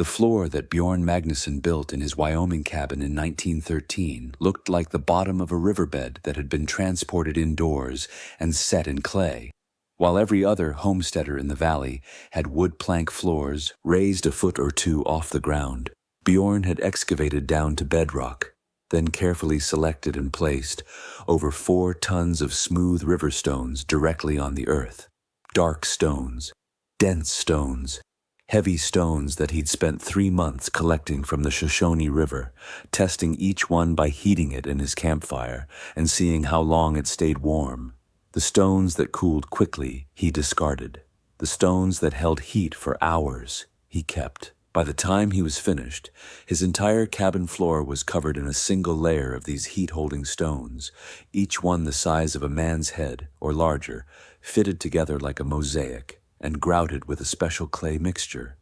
The floor that Bjorn Magnusson built in his Wyoming cabin in 1913 looked like the bottom of a riverbed that had been transported indoors and set in clay, while every other homesteader in the valley had wood plank floors raised a foot or two off the ground. Bjorn had excavated down to bedrock, then carefully selected and placed over 4 tons of smooth river stones directly on the earth. Dark stones, dense stones, heavy stones that he'd spent 3 months collecting from the Shoshone River, testing each one by heating it in his campfire and seeing how long it stayed warm. The stones that cooled quickly, he discarded. The stones that held heat for hours, he kept. By the time he was finished, his entire cabin floor was covered in a single layer of these heat-holding stones, each one the size of a man's head, or larger, fitted together like a mosaic, and grouted with a special clay mixture.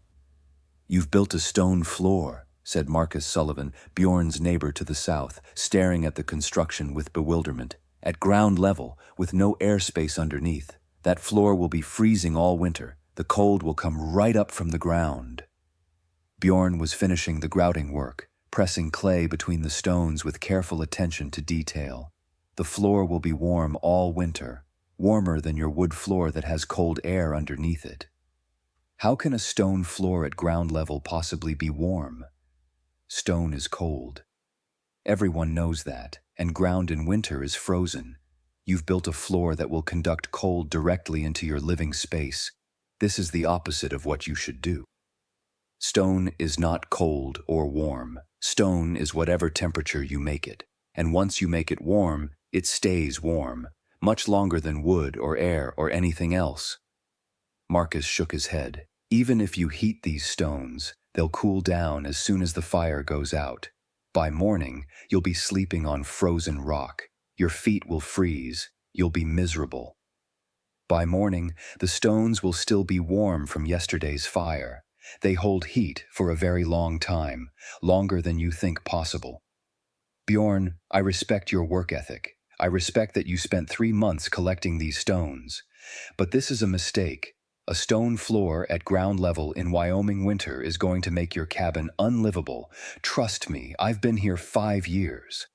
"You've built a stone floor," said Marcus Sullivan, Bjorn's neighbor to the south, staring at the construction with bewilderment. "At ground level, with no airspace underneath. That floor will be freezing all winter. The cold will come right up from the ground." Bjorn was finishing the grouting work, pressing clay between the stones with careful attention to detail. "The floor will be warm all winter, warmer than your wood floor that has cold air underneath it." How can a stone floor at ground level possibly be warm? Stone is cold. Everyone knows that, and ground in winter is frozen. You've built a floor that will conduct cold directly into your living space. This is the opposite of what you should do. Stone is not cold or warm. Stone is whatever temperature you make it, and once you make it warm, it stays warm, much longer than wood or air or anything else. Marcus shook his head. "Even if you heat these stones, they'll cool down as soon as the fire goes out. By morning, you'll be sleeping on frozen rock. Your feet will freeze. You'll be miserable. By morning, the stones will still be warm from yesterday's fire. They hold heat for a very long time, longer than you think possible." "Bjorn, I respect your work ethic. I respect that you spent 3 months collecting these stones. But this is a mistake. A stone floor at ground level in Wyoming winter is going to make your cabin unlivable. Trust me, I've been here 5 years.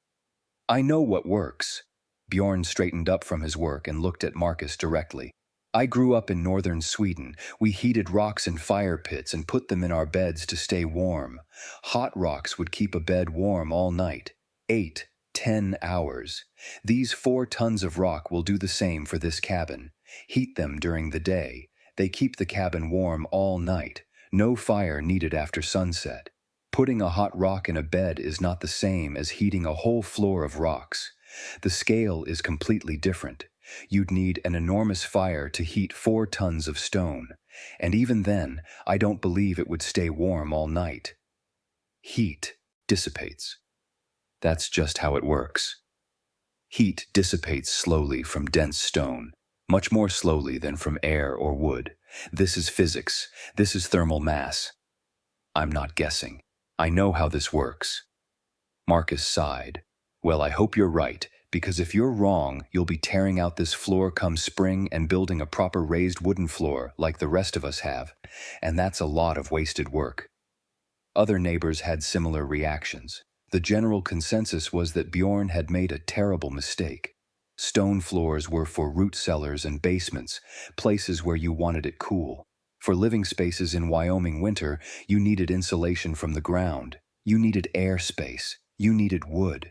I know what works." Bjorn straightened up from his work and looked at Marcus directly. "I grew up in northern Sweden. We heated rocks in fire pits and put them in our beds to stay warm. Hot rocks would keep a bed warm all night, 8, 10 hours. These 4 tons of rock will do the same for this cabin. Heat them during the day. They keep the cabin warm all night. No fire needed after sunset. Putting a hot rock in a bed is not the same as heating a whole floor of rocks. The scale is completely different. You'd need an enormous fire to heat 4 tons of stone, and even then, I don't believe it would stay warm all night. Heat dissipates. That's just how it works. Heat dissipates slowly from dense stone, much more slowly than from air or wood. This is physics. This is thermal mass. I'm not guessing. I know how this works." Marcus sighed. "Well, I hope you're right. Because if you're wrong, you'll be tearing out this floor come spring and building a proper raised wooden floor like the rest of us have, and that's a lot of wasted work." Other neighbors had similar reactions. The general consensus was that Bjorn had made a terrible mistake. Stone floors were for root cellars and basements, places where you wanted it cool. For living spaces in Wyoming winter, you needed insulation from the ground. You needed air space. You needed wood.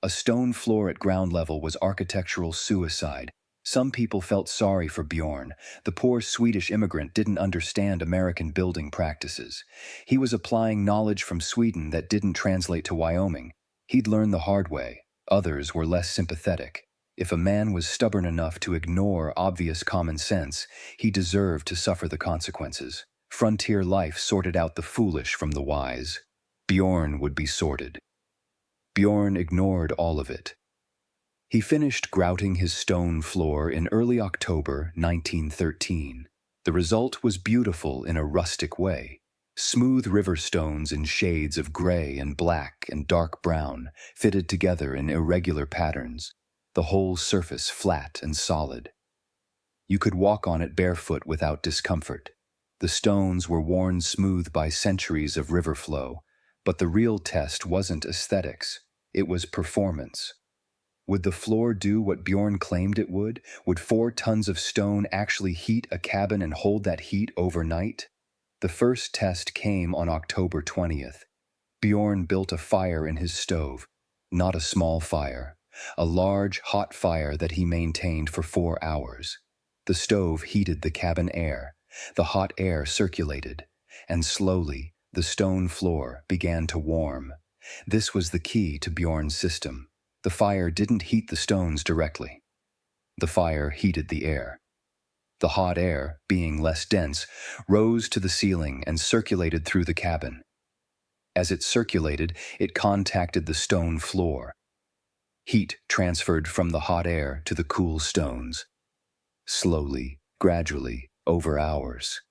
A stone floor at ground level was architectural suicide. Some people felt sorry for Bjorn. The poor Swedish immigrant didn't understand American building practices. He was applying knowledge from Sweden that didn't translate to Wyoming. He'd learned the hard way. Others were less sympathetic. If a man was stubborn enough to ignore obvious common sense, he deserved to suffer the consequences. Frontier life sorted out the foolish from the wise. Bjorn would be sorted. Bjorn ignored all of it. He finished grouting his stone floor in early October 1913. The result was beautiful in a rustic way. Smooth river stones in shades of gray and black and dark brown, fitted together in irregular patterns, the whole surface flat and solid. You could walk on it barefoot without discomfort. The stones were worn smooth by centuries of river flow, but the real test wasn't aesthetics, it was performance. Would the floor do what Bjorn claimed it would? Would 4 tons of stone actually heat a cabin and hold that heat overnight? The first test came on October 20th. Bjorn built a fire in his stove, not a small fire, a large, hot fire that he maintained for 4 hours. The stove heated the cabin air, the hot air circulated, and slowly the stone floor began to warm. This was the key to Bjorn's system. The fire didn't heat the stones directly. The fire heated the air. The hot air, being less dense, rose to the ceiling and circulated through the cabin. As it circulated, it contacted the stone floor. Heat transferred from the hot air to the cool stones. Slowly, gradually, over hours.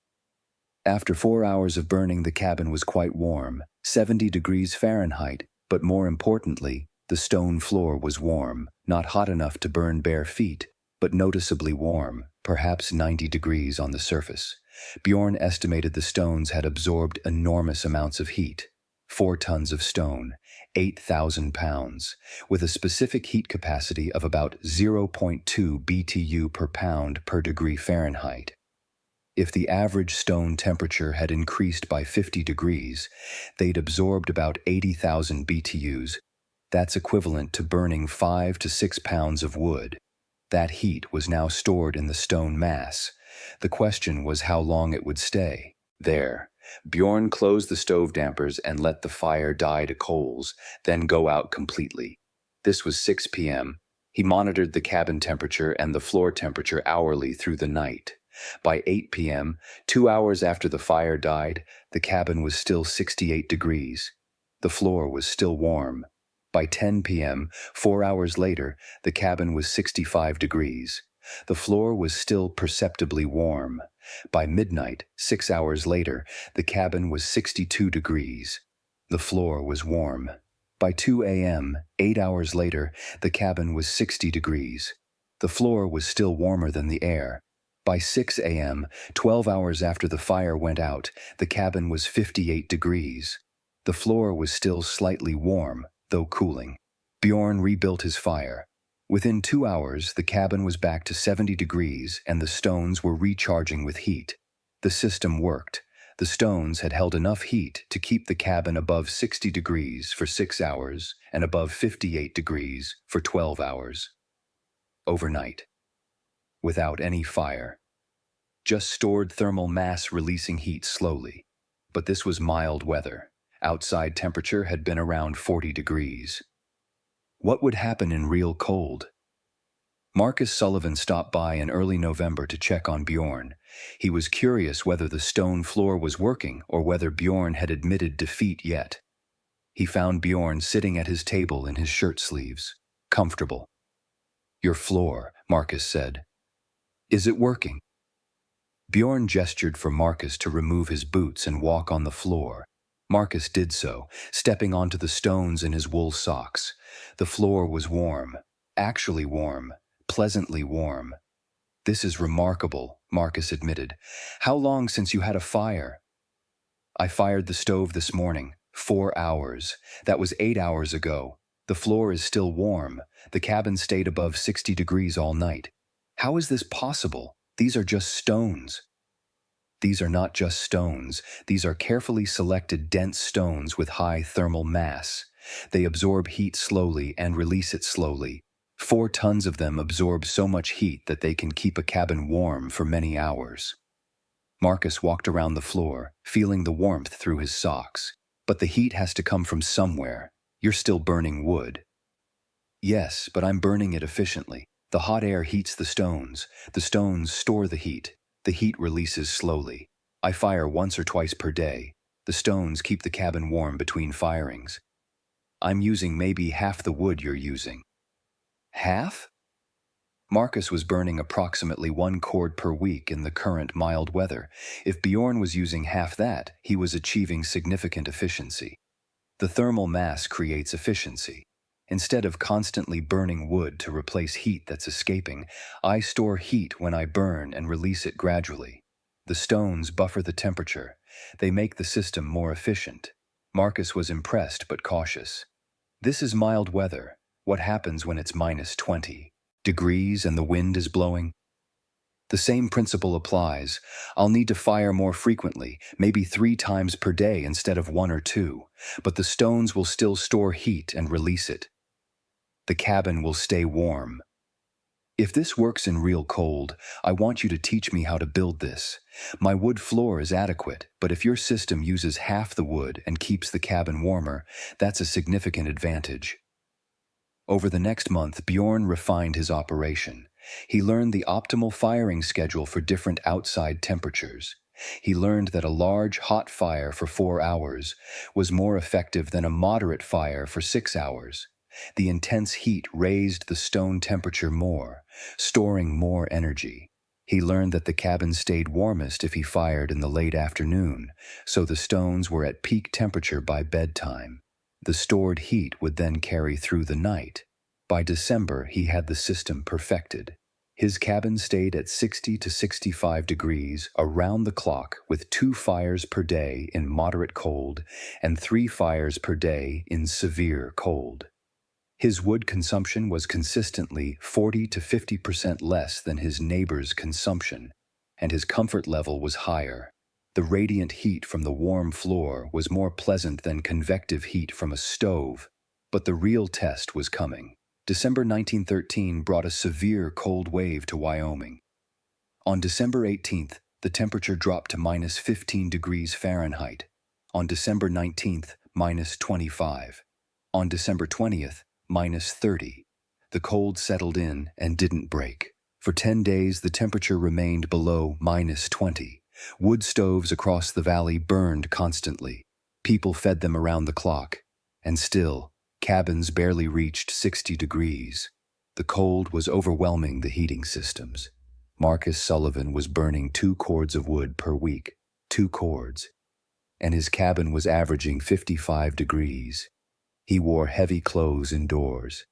After 4 hours of burning, the cabin was quite warm, 70 degrees Fahrenheit, but more importantly, the stone floor was warm, not hot enough to burn bare feet, but noticeably warm, perhaps 90 degrees on the surface. Bjorn estimated the stones had absorbed enormous amounts of heat. 4 tons of stone, 8,000 pounds, with a specific heat capacity of about 0.2 BTU per pound per degree Fahrenheit. If the average stone temperature had increased by 50 degrees, they'd absorbed about 80,000 BTUs. That's equivalent to burning 5 to 6 pounds of wood. That heat was now stored in the stone mass. The question was how long it would stay. There, Bjorn closed the stove dampers and let the fire die to coals, then go out completely. This was 6 p.m. He monitored the cabin temperature and the floor temperature hourly through the night. By 8 p.m., 2 hours after the fire died, the cabin was still 68 degrees. The floor was still warm. By 10 p.m., 4 hours later, the cabin was 65 degrees. The floor was still perceptibly warm. By midnight, 6 hours later, the cabin was 62 degrees. The floor was warm. By 2 a.m., 8 hours later, the cabin was 60 degrees. The floor was still warmer than the air. By 6 a.m., 12 hours after the fire went out, the cabin was 58 degrees. The floor was still slightly warm, though cooling. Bjorn rebuilt his fire. Within 2 hours, the cabin was back to 70 degrees and the stones were recharging with heat. The system worked. The stones had held enough heat to keep the cabin above 60 degrees for 6 hours and above 58 degrees for 12 hours. Overnight. Without any fire. Just stored thermal mass releasing heat slowly. But this was mild weather. Outside temperature had been around 40 degrees. What would happen in real cold? Marcus Sullivan stopped by in early November to check on Bjorn. He was curious whether the stone floor was working or whether Bjorn had admitted defeat yet. He found Bjorn sitting at his table in his shirt sleeves, comfortable. "Your floor," Marcus said. "Is it working?" Bjorn gestured for Marcus to remove his boots and walk on the floor. Marcus did so, stepping onto the stones in his wool socks. The floor was warm, actually warm, pleasantly warm. "This is remarkable," Marcus admitted. "How long since you had a fire?" "I fired the stove this morning, 4 hours. That was 8 hours ago. The floor is still warm. The cabin stayed above 60 degrees all night." "How is this possible? These are just stones." "These are not just stones. These are carefully selected dense stones with high thermal mass. They absorb heat slowly and release it slowly. 4 tons of them absorb so much heat that they can keep a cabin warm for many hours." Marcus walked around the floor, feeling the warmth through his socks. "But the heat has to come from somewhere. You're still burning wood." "Yes, but I'm burning it efficiently. The hot air heats the stones. The stones store the heat. The heat releases slowly. I fire once or twice per day. The stones keep the cabin warm between firings. I'm using maybe half the wood you're using." "Half?" Marcus was burning approximately 1 cord per week in the current mild weather. If Bjorn was using half that, he was achieving significant efficiency. The thermal mass creates efficiency. Instead of constantly burning wood to replace heat that's escaping, I store heat when I burn and release it gradually. The stones buffer the temperature. They make the system more efficient. Marcus was impressed but cautious. This is mild weather. What happens when it's -20 degrees and the wind is blowing? The same principle applies. I'll need to fire more frequently, maybe 3 times per day instead of 1 or 2, but the stones will still store heat and release it. The cabin will stay warm. If this works in real cold, I want you to teach me how to build this. My wood floor is adequate, but if your system uses half the wood and keeps the cabin warmer, that's a significant advantage. Over the next month, Bjorn refined his operation. He learned the optimal firing schedule for different outside temperatures. He learned that a large, hot fire for 4 hours was more effective than a moderate fire for 6 hours. The intense heat raised the stone temperature more, storing more energy. He learned that the cabin stayed warmest if he fired in the late afternoon, so the stones were at peak temperature by bedtime. The stored heat would then carry through the night. By December, he had the system perfected. His cabin stayed at 60 to 65 degrees around the clock with 2 fires per day in moderate cold and 3 fires per day in severe cold. His wood consumption was consistently 40 to 50% less than his neighbor's consumption, and his comfort level was higher. The radiant heat from the warm floor was more pleasant than convective heat from a stove, but the real test was coming. December 1913 brought a severe cold wave to Wyoming. On December 18th, the temperature dropped to -15 degrees Fahrenheit. On December 19th, -25. On December 20th, -30. The cold settled in and didn't break. For 10 days, the temperature remained below -20. Wood stoves across the valley burned constantly. People fed them around the clock. And still, cabins barely reached 60 degrees. The cold was overwhelming the heating systems. Marcus Sullivan was burning 2 cords of wood per week, 2 cords. And his cabin was averaging 55 degrees. He wore heavy clothes indoors.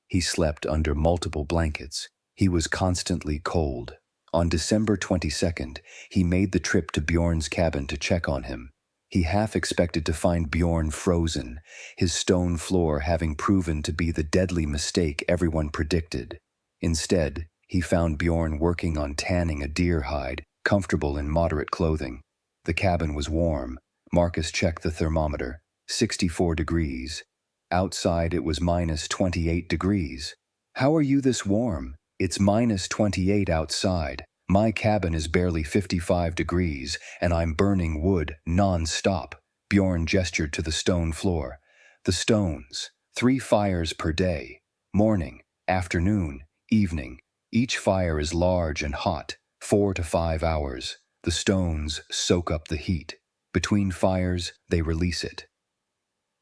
He slept under multiple blankets. He was constantly cold. On December 22nd, he made the trip to Bjorn's cabin to check on him. He half expected to find Bjorn frozen, his stone floor having proven to be the deadly mistake everyone predicted. Instead, he found Bjorn working on tanning a deer hide, comfortable in moderate clothing. The cabin was warm. Marcus checked the thermometer, 64 degrees. Outside it was -28 degrees. How are you this warm? It's -28 outside. My cabin is barely 55 degrees, and I'm burning wood non-stop. Bjorn gestured to the stone floor. The stones, 3 fires per day. Morning, afternoon, evening. Each fire is large and hot, 4 to 5 hours. The stones soak up the heat. Between fires, they release it.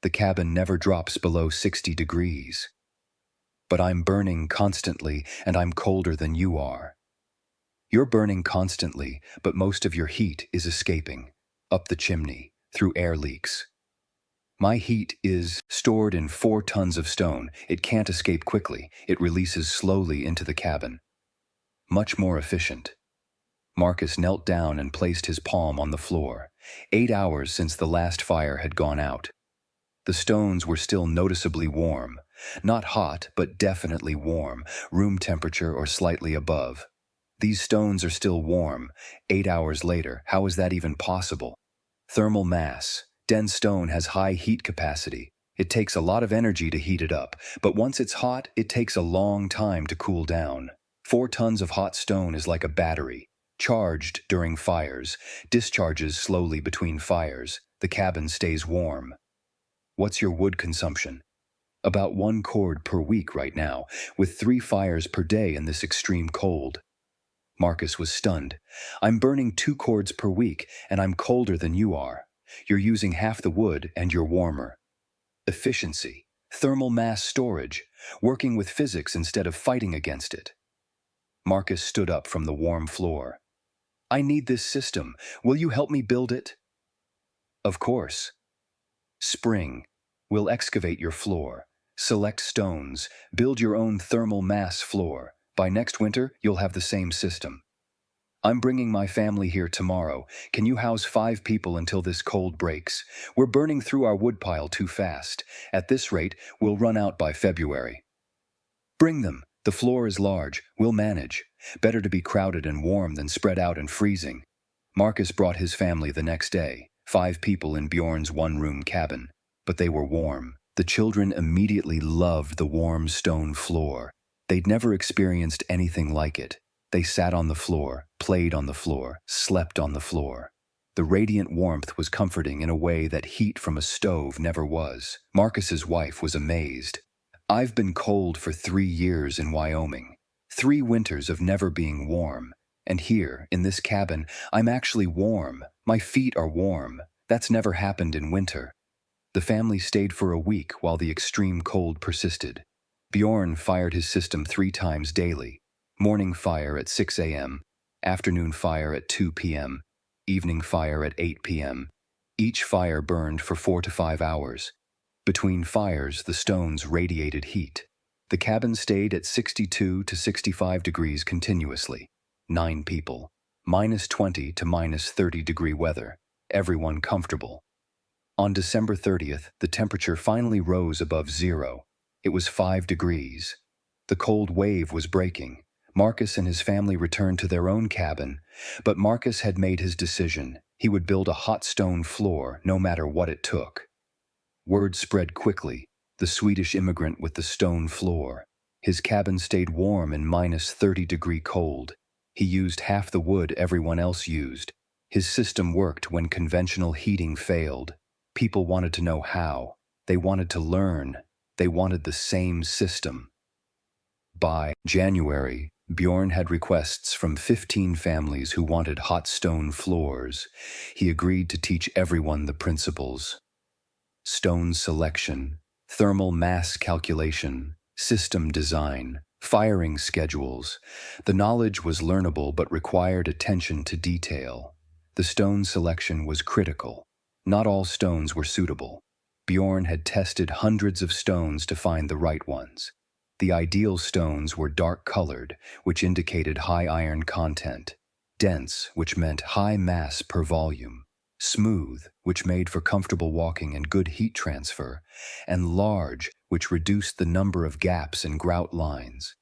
The cabin never drops below 60 degrees. But I'm burning constantly, and I'm colder than you are. You're burning constantly, but most of your heat is escaping, up the chimney, through air leaks. My heat is stored in 4 tons of stone. It can't escape quickly. It releases slowly into the cabin. Much more efficient. Marcus knelt down and placed his palm on the floor. 8 hours since the last fire had gone out. The stones were still noticeably warm. Not hot, but definitely warm, room temperature or slightly above. These stones are still warm. 8 hours later, how is that even possible? Thermal mass. Dense stone has high heat capacity. It takes a lot of energy to heat it up, but once it's hot, it takes a long time to cool down. 4 tons of hot stone is like a battery. Charged during fires, discharges slowly between fires. The cabin stays warm. What's your wood consumption? About 1 cord per week right now, with 3 fires per day in this extreme cold. Marcus was stunned. I'm burning 2 cords per week, and I'm colder than you are. You're using half the wood, and you're warmer. Efficiency, thermal mass storage, working with physics instead of fighting against it. Marcus stood up from the warm floor. I need this system. Will you help me build it? Of course. Spring. We'll excavate your floor. Select stones. Build your own thermal mass floor. By next winter, you'll have the same system. I'm bringing my family here tomorrow. Can you house 5 people until this cold breaks? We're burning through our woodpile too fast. At this rate, we'll run out by February. Bring them. The floor is large. We'll manage. Better to be crowded and warm than spread out and freezing. Marcus brought his family the next day, 5 people in Bjorn's one-room cabin. But they were warm. The children immediately loved the warm stone floor. They'd never experienced anything like it. They sat on the floor, played on the floor, slept on the floor. The radiant warmth was comforting in a way that heat from a stove never was. Marcus's wife was amazed. I've been cold for 3 years in Wyoming. 3 winters of never being warm. And here, in this cabin, I'm actually warm. My feet are warm. That's never happened in winter. The family stayed for a week while the extreme cold persisted. Bjorn fired his system 3 times daily. Morning fire at 6 a.m., afternoon fire at 2 p.m., evening fire at 8 p.m. Each fire burned for 4 to 5 hours. Between fires, the stones radiated heat. The cabin stayed at 62 to 65 degrees continuously. 9 people. -20 to -30-degree weather. Everyone comfortable. On December 30th, the temperature finally rose above zero. It was 5 degrees. The cold wave was breaking. Marcus and his family returned to their own cabin, but Marcus had made his decision. He would build a hot stone floor no matter what it took. Word spread quickly. The Swedish immigrant with the stone floor. His cabin stayed warm in -30-degree cold. He used half the wood everyone else used. His system worked when conventional heating failed. People wanted to know how. They wanted to learn. They wanted the same system. By January, Bjorn had requests from 15 families who wanted hot stone floors. He agreed to teach everyone the principles. Stone selection, thermal mass calculation, system design, firing schedules. The knowledge was learnable but required attention to detail. The stone selection was critical. Not all stones were suitable. Bjorn had tested hundreds of stones to find the right ones. The ideal stones were dark-colored, which indicated high iron content, dense, which meant high mass per volume, smooth, which made for comfortable walking and good heat transfer, and large, which reduced the number of gaps and grout lines.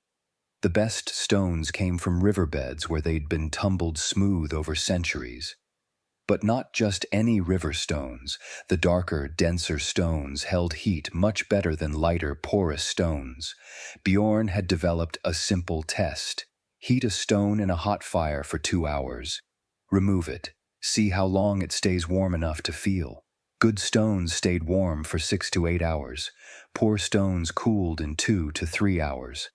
The best stones came from riverbeds where they'd been tumbled smooth over centuries. But not just any river stones. The darker, denser stones held heat much better than lighter, porous stones. Bjorn had developed a simple test. Heat a stone in a hot fire for 2 hours. Remove it. See how long it stays warm enough to feel. Good stones stayed warm for 6 to 8 hours. Poor stones cooled in 2 to 3 hours.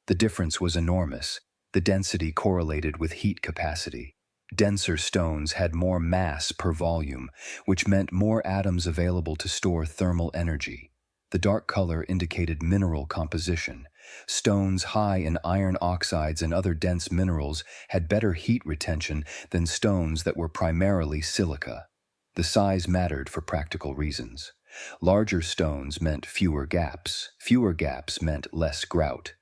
The difference was enormous. The density correlated with heat capacity. Denser stones had more mass per volume, which meant more atoms available to store thermal energy. The dark color indicated mineral composition. Stones high in iron oxides and other dense minerals had better heat retention than stones that were primarily silica. The size mattered for practical reasons. Larger stones meant fewer gaps. Fewer gaps meant less grout.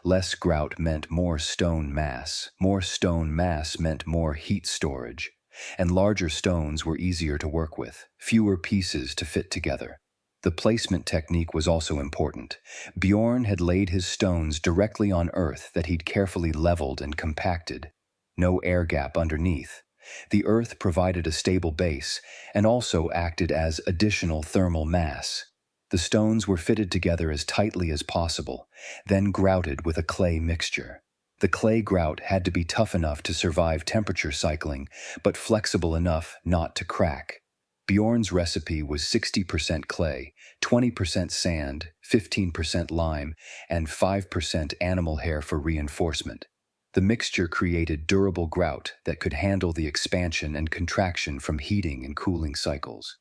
Less grout meant more stone mass. More stone mass meant more heat storage. And larger stones were easier to work with, fewer pieces to fit together. The placement technique was also important. Bjorn had laid his stones directly on earth that he'd carefully leveled and compacted. No air gap underneath. The earth provided a stable base and also acted as additional thermal mass. The stones were fitted together as tightly as possible, then grouted with a clay mixture. The clay grout had to be tough enough to survive temperature cycling, but flexible enough not to crack. Bjorn's recipe was 60% clay, 20% sand, 15% lime, and 5% animal hair for reinforcement. The mixture created durable grout that could handle the expansion and contraction from heating and cooling cycles.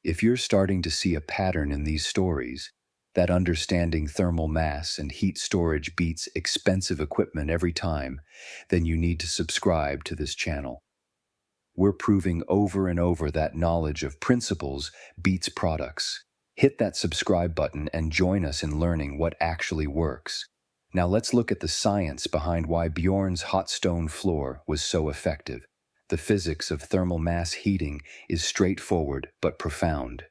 If you're starting to see a pattern in these stories, that understanding thermal mass and heat storage beats expensive equipment every time, then you need to subscribe to this channel. We're proving over and over that knowledge of principles beats products. Hit that subscribe button and join us in learning what actually works. Now let's look at the science behind why Bjorn's hot stone floor was so effective. The physics of thermal mass heating is straightforward but profound.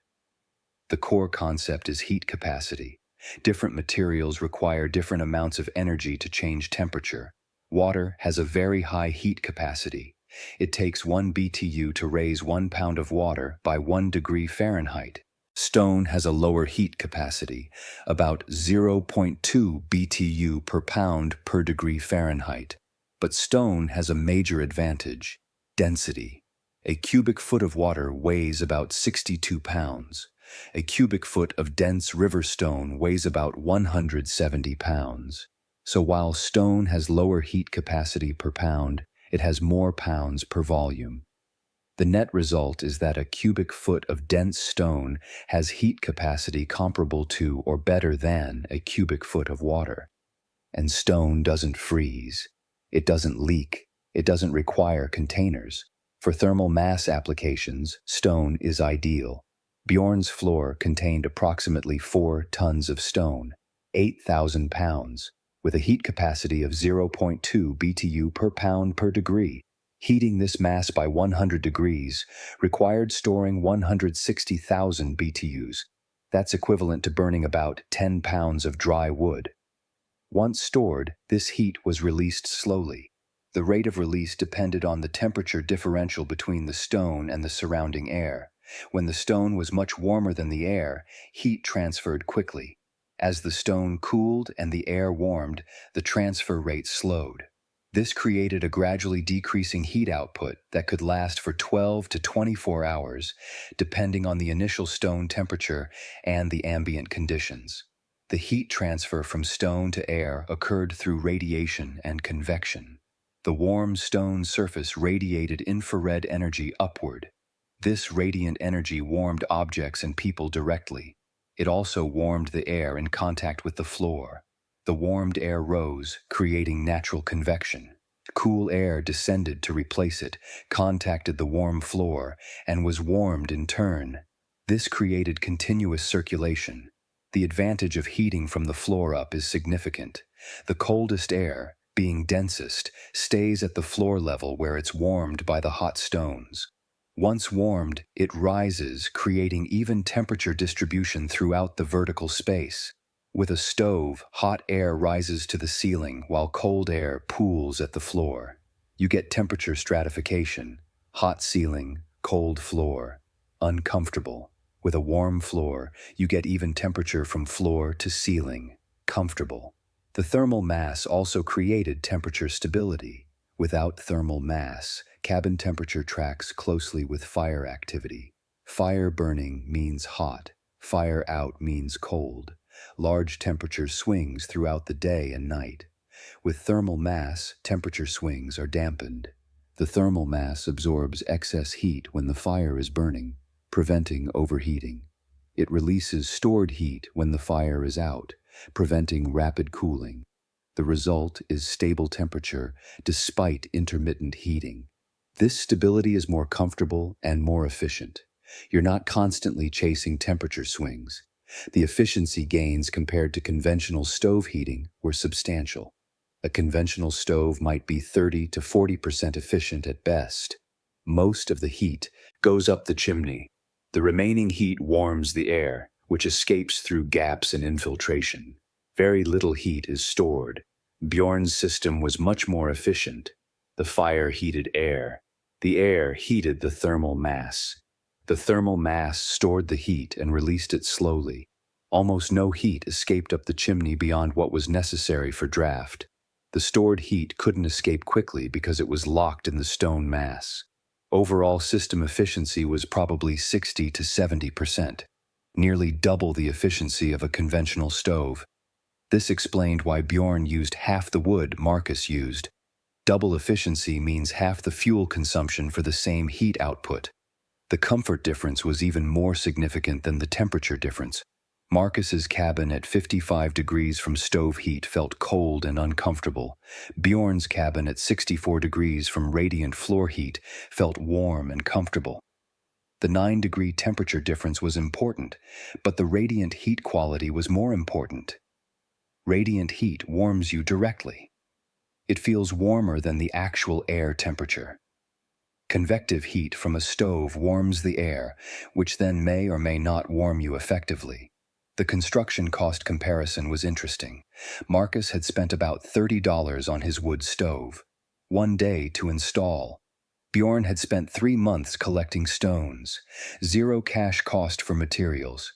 The core concept is heat capacity. Different materials require different amounts of energy to change temperature. Water has a very high heat capacity. It takes 1 BTU to raise 1 pound of water by 1 degree Fahrenheit. Stone has a lower heat capacity, about 0.2 BTU per pound per degree Fahrenheit. But stone has a major advantage: density. A cubic foot of water weighs about 62 pounds. A cubic foot of dense river stone weighs about 170 pounds. So while stone has lower heat capacity per pound, it has more pounds per volume. The net result is that a cubic foot of dense stone has heat capacity comparable to or better than a cubic foot of water. And stone doesn't freeze. It doesn't leak. It doesn't require containers. For thermal mass applications, stone is ideal. Bjorn's floor contained approximately 4 tons of stone, 8,000 pounds, with a heat capacity of 0.2 BTU per pound per degree. Heating this mass by 100 degrees required storing 160,000 BTUs. That's equivalent to burning about 10 pounds of dry wood. Once stored, this heat was released slowly. The rate of release depended on the temperature differential between the stone and the surrounding air. When the stone was much warmer than the air, heat transferred quickly. As the stone cooled and the air warmed, the transfer rate slowed. This created a gradually decreasing heat output that could last for 12 to 24 hours, depending on the initial stone temperature and the ambient conditions. The heat transfer from stone to air occurred through radiation and convection. The warm stone surface radiated infrared energy upward. This radiant energy warmed objects and people directly. It also warmed the air in contact with the floor. The warmed air rose, creating natural convection. Cool air descended to replace it, contacted the warm floor, and was warmed in turn. This created continuous circulation. The advantage of heating from the floor up is significant. The coldest air, being densest, stays at the floor level where it's warmed by the hot stones. Once warmed, it rises, creating even temperature distribution throughout the vertical space. With a stove, hot air rises to the ceiling while cold air pools at the floor. You get temperature stratification: hot ceiling, cold floor, uncomfortable. With a warm floor, you get even temperature from floor to ceiling, comfortable. The thermal mass also created temperature stability. Without thermal mass, cabin temperature tracks closely with fire activity. Fire burning means hot. Fire out means cold. Large temperature swings throughout the day and night. With thermal mass, temperature swings are dampened. The thermal mass absorbs excess heat when the fire is burning, preventing overheating. It releases stored heat when the fire is out, preventing rapid cooling. The result is stable temperature despite intermittent heating. This stability is more comfortable and more efficient. You're not constantly chasing temperature swings. The efficiency gains compared to conventional stove heating were substantial. A conventional stove might be 30 to 40% efficient at best. Most of the heat goes up the chimney. The remaining heat warms the air, which escapes through gaps and infiltration. Very little heat is stored. Bjorn's system was much more efficient. The fire heated air. The air heated the thermal mass. The thermal mass stored the heat and released it slowly. Almost no heat escaped up the chimney beyond what was necessary for draft. The stored heat couldn't escape quickly because it was locked in the stone mass. Overall system efficiency was probably 60 to 70%, nearly double the efficiency of a conventional stove. This explained why Bjorn used half the wood Marcus used. Double efficiency means half the fuel consumption for the same heat output. The comfort difference was even more significant than the temperature difference. Marcus's cabin at 55 degrees from stove heat felt cold and uncomfortable. Bjorn's cabin at 64 degrees from radiant floor heat felt warm and comfortable. The 9-degree temperature difference was important, but the radiant heat quality was more important. Radiant heat warms you directly. It feels warmer than the actual air temperature. Convective heat from a stove warms the air, which then may or may not warm you effectively. The construction cost comparison was interesting. Marcus had spent about $30 on his wood stove. 1 day to install. Bjorn had spent 3 months collecting stones. 0 cash cost for materials.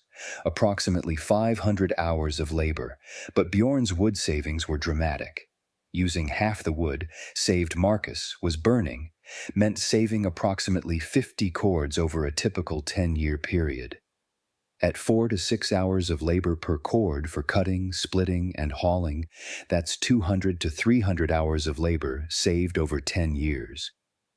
Approximately 500 hours of labor, but Bjorn's wood savings were dramatic. Using half the wood saved Marcus was burning meant saving approximately 50 cords over a typical 10-year period. At 4 to 6 hours of labor per cord for cutting, splitting, and hauling, that's 200 to 300 hours of labor saved over 10 years.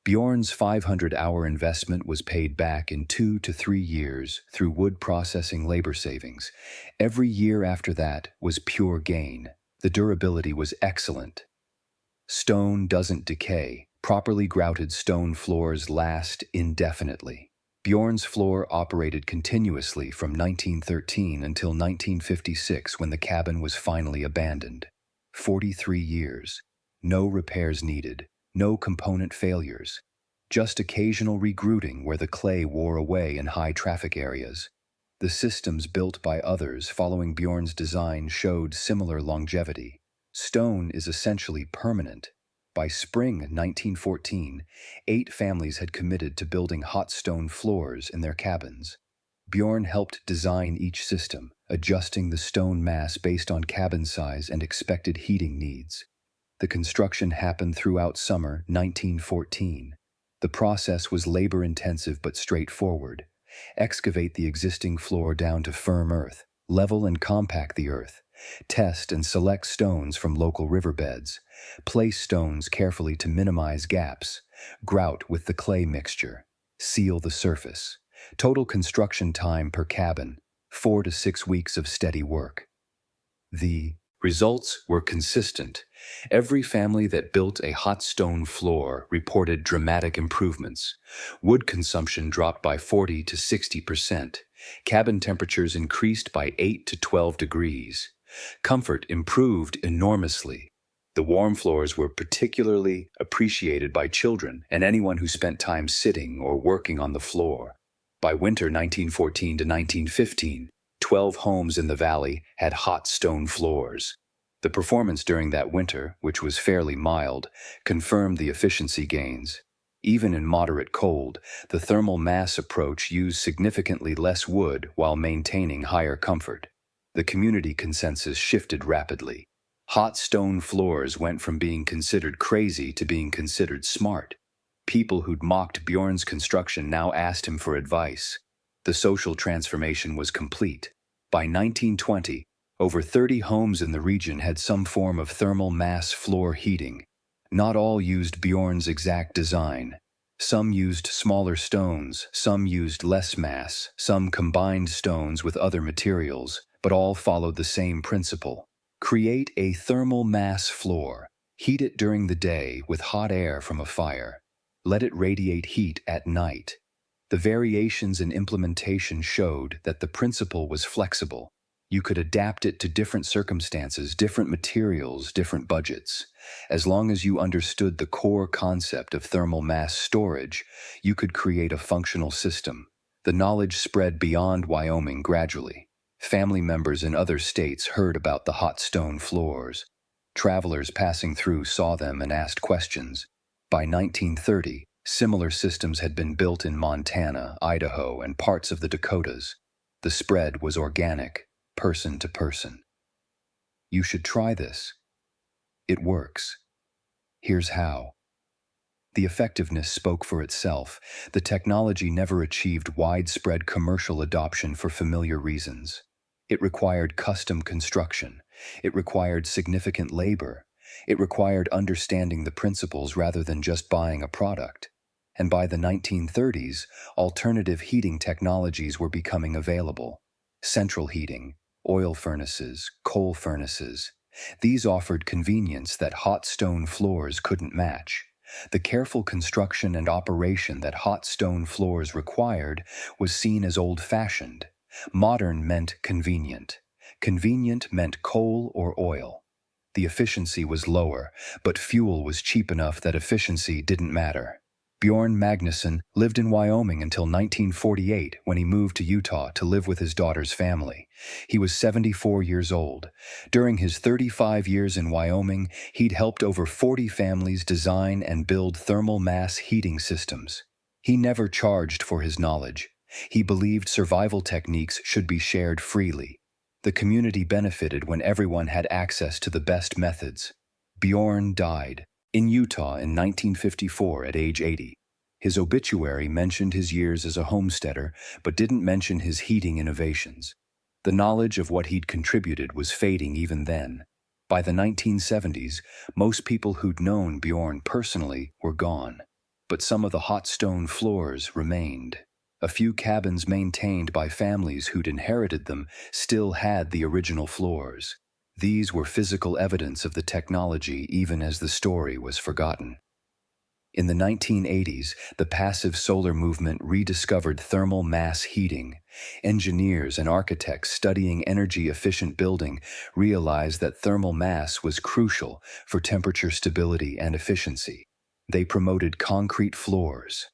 Bjorn's 500-hour investment was paid back in 2 to 3 years through wood processing labor savings. Every year after that was pure gain. The durability was excellent. Stone doesn't decay. Properly grouted stone floors last indefinitely. Bjorn's floor operated continuously from 1913 until 1956 when the cabin was finally abandoned. 43 years. No repairs needed. No component failures. Just occasional regrouting where the clay wore away in high traffic areas. The systems built by others following Bjorn's design showed similar longevity. Stone is essentially permanent. By spring 1914, 8 families had committed to building hot stone floors in their cabins. Bjorn helped design each system, adjusting the stone mass based on cabin size and expected heating needs. The construction happened throughout summer 1914. The process was labor-intensive but straightforward. Excavate the existing floor down to firm earth, level and compact the earth. Test and select stones from local riverbeds. Place stones carefully to minimize gaps. Grout with the clay mixture. Seal the surface. Total construction time per cabin, 4 to 6 weeks of steady work. The results were consistent. Every family that built a hot stone floor reported dramatic improvements. Wood consumption dropped by 40 to 60%. Cabin temperatures increased by 8 to 12 degrees. Comfort improved enormously. The warm floors were particularly appreciated by children and anyone who spent time sitting or working on the floor. By winter 1914 to 1915, 12 homes in the valley had hot stone floors. The performance during that winter, which was fairly mild, confirmed the efficiency gains. Even in moderate cold, the thermal mass approach used significantly less wood while maintaining higher comfort. The community consensus shifted rapidly. Hot stone floors went from being considered crazy to being considered smart. People who'd mocked Bjorn's construction now asked him for advice. The social transformation was complete. By 1920, over 30 homes in the region had some form of thermal mass floor heating. Not all used Bjorn's exact design. Some used smaller stones, some used less mass, some combined stones with other materials, but all followed the same principle. Create a thermal mass floor. Heat it during the day with hot air from a fire. Let it radiate heat at night. The variations in implementation showed that the principle was flexible. You could adapt it to different circumstances, different materials, different budgets. As long as you understood the core concept of thermal mass storage, you could create a functional system. The knowledge spread beyond Wyoming gradually. Family members in other states heard about the hot stone floors. Travelers passing through saw them and asked questions. By 1930, similar systems had been built in Montana, Idaho, and parts of the Dakotas. The spread was organic, person to person. You should try this. It works. Here's how. The effectiveness spoke for itself. The technology never achieved widespread commercial adoption for familiar reasons. It required custom construction. It required significant labor. It required understanding the principles rather than just buying a product. And by the 1930s, alternative heating technologies were becoming available. Central heating, oil furnaces, coal furnaces. These offered convenience that hot stone floors couldn't match. The careful construction and operation that hot stone floors required was seen as old-fashioned. Modern meant convenient. Convenient meant coal or oil. The efficiency was lower, but fuel was cheap enough that efficiency didn't matter. Bjorn Magnusson lived in Wyoming until 1948 when he moved to Utah to live with his daughter's family. He was 74 years old. During his 35 years in Wyoming, he'd helped over 40 families design and build thermal mass heating systems. He never charged for his knowledge. He believed survival techniques should be shared freely. The community benefited when everyone had access to the best methods. Bjorn died in Utah in 1954 at age 80. His obituary mentioned his years as a homesteader, but didn't mention his heating innovations. The knowledge of what he'd contributed was fading even then. By the 1970s, most people who'd known Bjorn personally were gone, but some of the hot stone floors remained. A few cabins maintained by families who'd inherited them still had the original floors. These were physical evidence of the technology even as the story was forgotten. In the 1980s, the passive solar movement rediscovered thermal mass heating. Engineers and architects studying energy-efficient building realized that thermal mass was crucial for temperature stability and efficiency. They promoted concrete floors,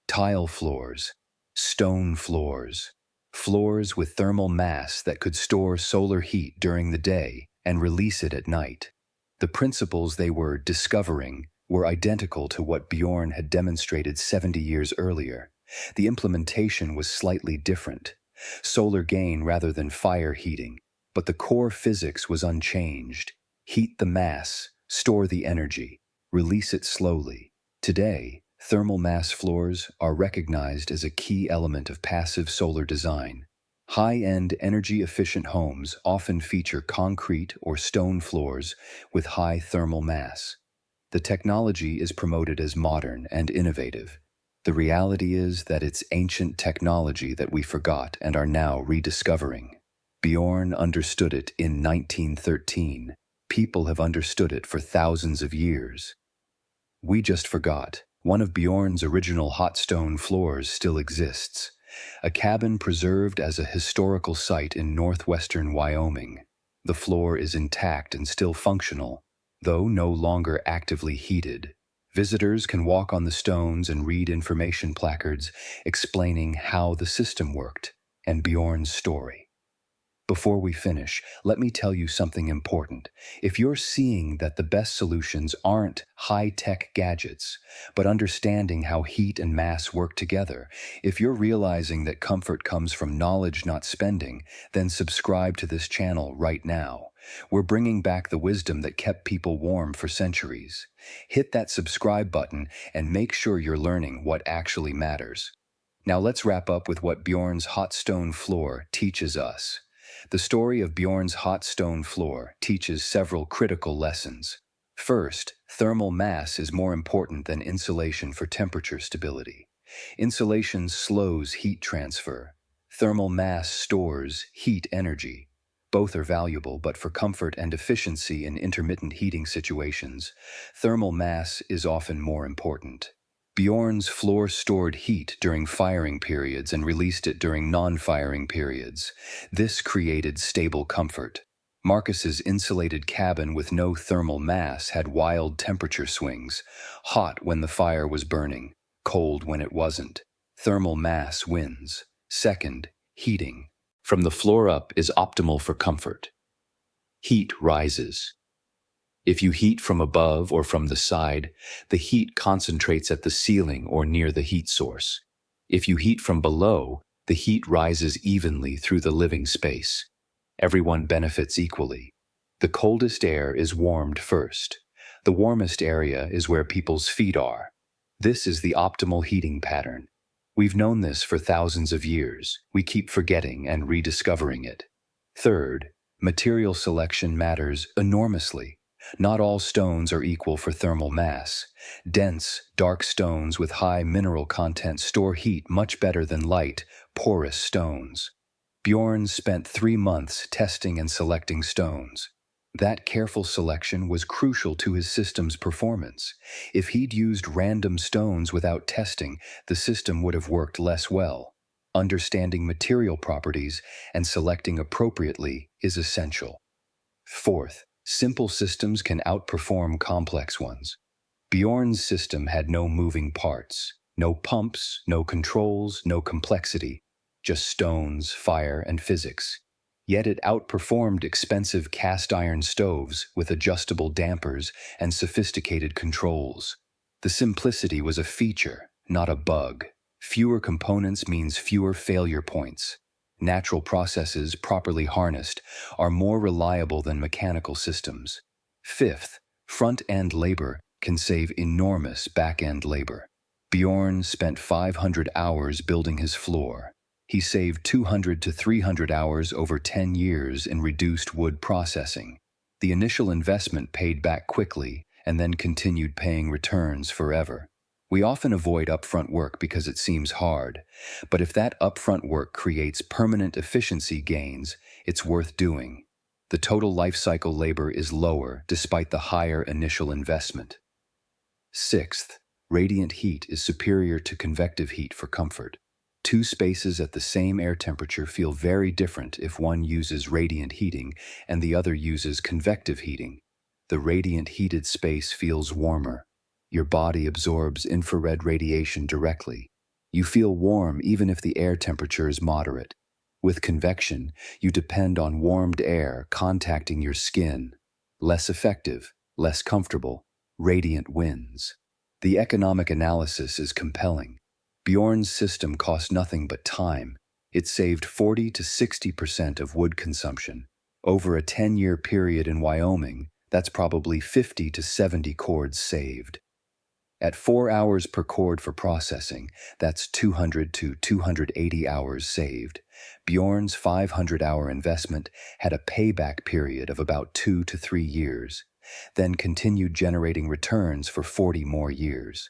tile floors, stone floors, floors with thermal mass that could store solar heat during the day and release it at night. The principles they were discovering were identical to what Bjorn had demonstrated 70 years earlier. The implementation was slightly different. Solar gain rather than fire heating, but the core physics was unchanged. Heat the mass, store the energy, release it slowly. Today, thermal mass floors are recognized as a key element of passive solar design. High-end, energy-efficient homes often feature concrete or stone floors with high thermal mass. The technology is promoted as modern and innovative. The reality is that it's ancient technology that we forgot and are now rediscovering. Bjorn understood it in 1913. People have understood it for thousands of years. We just forgot. One of Bjorn's original hot stone floors still exists. A cabin preserved as a historical site in northwestern Wyoming. The floor is intact and still functional, though no longer actively heated. Visitors can walk on the stones and read information placards explaining how the system worked and Bjorn's story. Before we finish, let me tell you something important. If you're seeing that the best solutions aren't high-tech gadgets, but understanding how heat and mass work together, if you're realizing that comfort comes from knowledge, not spending, then subscribe to this channel right now. We're bringing back the wisdom that kept people warm for centuries. Hit that subscribe button and make sure you're learning what actually matters. Now let's wrap up with what Bjorn's hot stone floor teaches us. The story of Bjorn's hot stone floor teaches several critical lessons. First, thermal mass is more important than insulation for temperature stability. Insulation slows heat transfer. Thermal mass stores heat energy. Both are valuable, but for comfort and efficiency in intermittent heating situations, thermal mass is often more important. Bjorn's floor stored heat during firing periods and released it during non-firing periods. This created stable comfort. Marcus's insulated cabin with no thermal mass had wild temperature swings, hot when the fire was burning, cold when it wasn't. Thermal mass wins. Second, heating. From the floor up is optimal for comfort. Heat rises. If you heat from above or from the side, the heat concentrates at the ceiling or near the heat source. If you heat from below, the heat rises evenly through the living space. Everyone benefits equally. The coldest air is warmed first. The warmest area is where people's feet are. This is the optimal heating pattern. We've known this for thousands of years. We keep forgetting and rediscovering it. Third, material selection matters enormously. Not all stones are equal for thermal mass. Dense, dark stones with high mineral content store heat much better than light, porous stones. Bjorn spent 3 months testing and selecting stones. That careful selection was crucial to his system's performance. If he'd used random stones without testing, the system would have worked less well. Understanding material properties and selecting appropriately is essential. Fourth, simple systems can outperform complex ones. Bjorn's system had no moving parts, no pumps, no controls, no complexity, just stones, fire, and physics. Yet it outperformed expensive cast iron stoves with adjustable dampers and sophisticated controls. The simplicity was a feature, not a bug. Fewer components means fewer failure points. Natural processes, properly harnessed, are more reliable than mechanical systems. Fifth, front-end labor can save enormous back-end labor. Bjorn spent 500 hours building his floor. He saved 200 to 300 hours over 10 years in reduced wood processing. The initial investment paid back quickly and then continued paying returns forever. We often avoid upfront work because it seems hard, but if that upfront work creates permanent efficiency gains, it's worth doing. The total life cycle labor is lower despite the higher initial investment. Sixth, radiant heat is superior to convective heat for comfort. Two spaces at the same air temperature feel very different if one uses radiant heating and the other uses convective heating. The radiant heated space feels warmer. Your body absorbs infrared radiation directly. You feel warm even if the air temperature is moderate. With convection, you depend on warmed air contacting your skin. Less effective, less comfortable, radiant wins. The economic analysis is compelling. Bjorn's system cost nothing but time. It saved 40 to 60% of wood consumption. Over a 10-year period in Wyoming, that's probably 50 to 70 cords saved. At 4 hours per cord for processing, that's 200 to 280 hours saved. Bjorn's 500-hour investment had a payback period of about 2 to 3 years, then continued generating returns for 40 more years.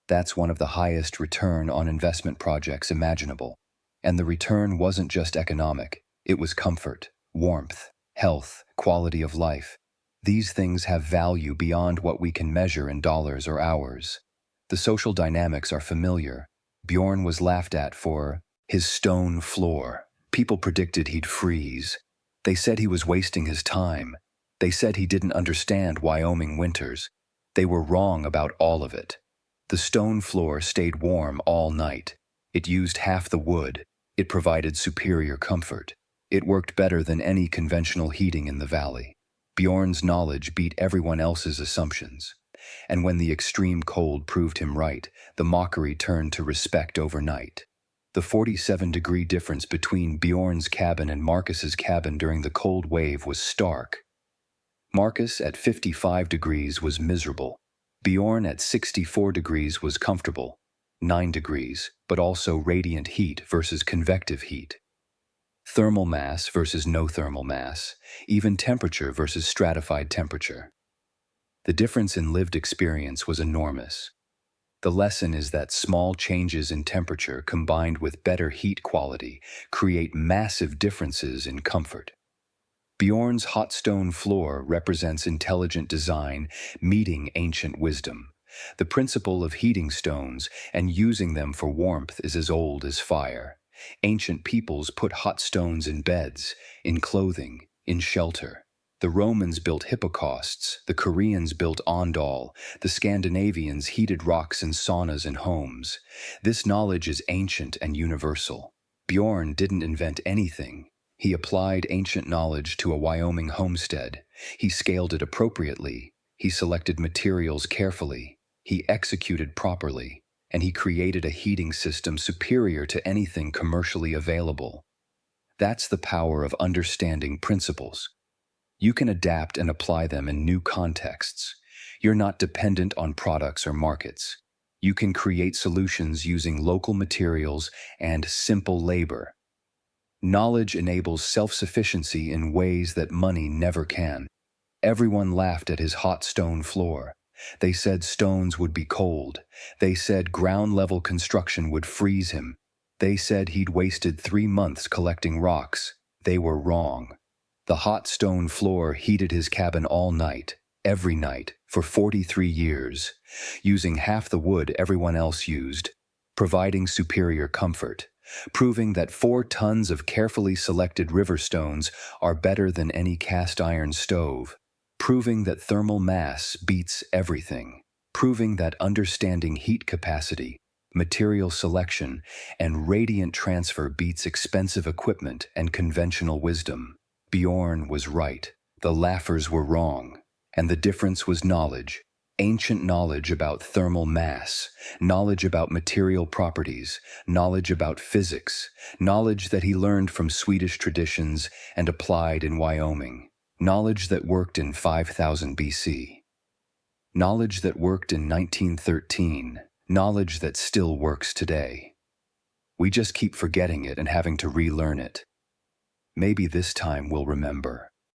That's one of the highest return on investment projects imaginable. And the return wasn't just economic, it was comfort, warmth, health, quality of life. These things have value beyond what we can measure in dollars or hours. The social dynamics are familiar. Bjorn was laughed at for his stone floor. People predicted he'd freeze. They said he was wasting his time. They said he didn't understand Wyoming winters. They were wrong about all of it. The stone floor stayed warm all night. It used half the wood. It provided superior comfort. It worked better than any conventional heating in the valley. Bjorn's knowledge beat everyone else's assumptions. And when the extreme cold proved him right, the mockery turned to respect overnight. The 47-degree difference between Bjorn's cabin and Marcus's cabin during the cold wave was stark. Marcus at 55 degrees was miserable. Bjorn at 64 degrees was comfortable. 9 degrees, but also radiant heat versus convective heat. Thermal mass versus no thermal mass, even temperature versus stratified temperature. The difference in lived experience was enormous. The lesson is that small changes in temperature combined with better heat quality create massive differences in comfort. Bjorn's hot stone floor represents intelligent design meeting ancient wisdom. The principle of heating stones and using them for warmth is as old as fire. Ancient peoples put hot stones in beds, in clothing, in shelter. The Romans built hippocausts, the Koreans built ondol, the Scandinavians heated rocks in saunas and homes. This knowledge is ancient and universal. Bjorn didn't invent anything. He applied ancient knowledge to a Wyoming homestead. He scaled it appropriately. He selected materials carefully. He executed properly. And he created a heating system superior to anything commercially available. That's the power of understanding principles. You can adapt and apply them in new contexts. You're not dependent on products or markets. You can create solutions using local materials and simple labor. Knowledge enables self-sufficiency in ways that money never can. Everyone laughed at his hot stone floor. They said stones would be cold. They said ground-level construction would freeze him. They said he'd wasted 3 months collecting rocks. They were wrong. The hot stone floor heated his cabin all night, every night, for 43 years, using half the wood everyone else used, providing superior comfort, proving that 4 tons of carefully selected river stones are better than any cast iron stove, proving that thermal mass beats everything, proving that understanding heat capacity, material selection, and radiant transfer beats expensive equipment and conventional wisdom. Bjorn was right, the laughers were wrong, and the difference was knowledge. Ancient knowledge about thermal mass, knowledge about material properties, knowledge about physics, knowledge that he learned from Swedish traditions and applied in Wyoming, knowledge that worked in 5000 BC, knowledge that worked in 1913, knowledge that still works today. We just keep forgetting it and having to relearn it. Maybe this time we'll remember.